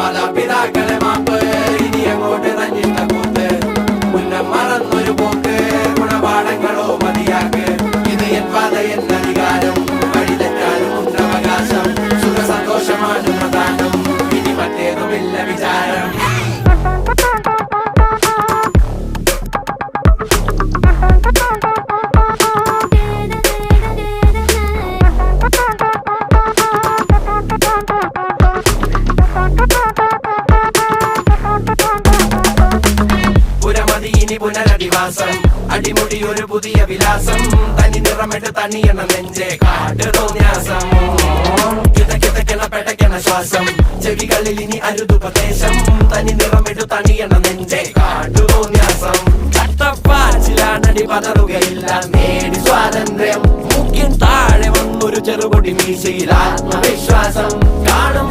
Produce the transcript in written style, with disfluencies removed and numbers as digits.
മാതാപിതാക്കളെ മാപ്പ് ഇനി അങ്ങോട്ട് തന്നിട്ട കൂത്ത് മുന്നം മറന്നൊരു പോക്ക് ഗുണപാഠങ്ങളോ മതിയാക്ക് ഇത് എൻ പാത എന്നധികാരം വഴി തെറ്റാനും ഉണ്ടവകാശം സുഖ സന്തോഷമാണ് പ്രധാനം ഇനി മറ്റേതുമില്ല വിചാരം ഇനി പുനരധിവാസം അടിമുടി ഒരു പുതിയ വിലാസം തനി നിറമിട്ട് തണിയണ നെഞ്ചെ കാട്ട് തോന്യാസം കിതക്കിതക്കണ പെടക്കണ ശ്വാസം ചെവികളിൽ ഇനി അരുതുപദേശം തനി നിറമിട്ട് തണിയണ നെഞ്ചെ കാട്ടു തോന്യാസം ചട്ടപ്പാച്ചിലാണടി പതറുകയില്ല നേടി സ്വാതന്ത്ര്യം മുഖ്യൻ താഴെ വന്നൊരു ചെറുപൊടി മീശയിൽ ആത്മവിശ്വാസം കാണും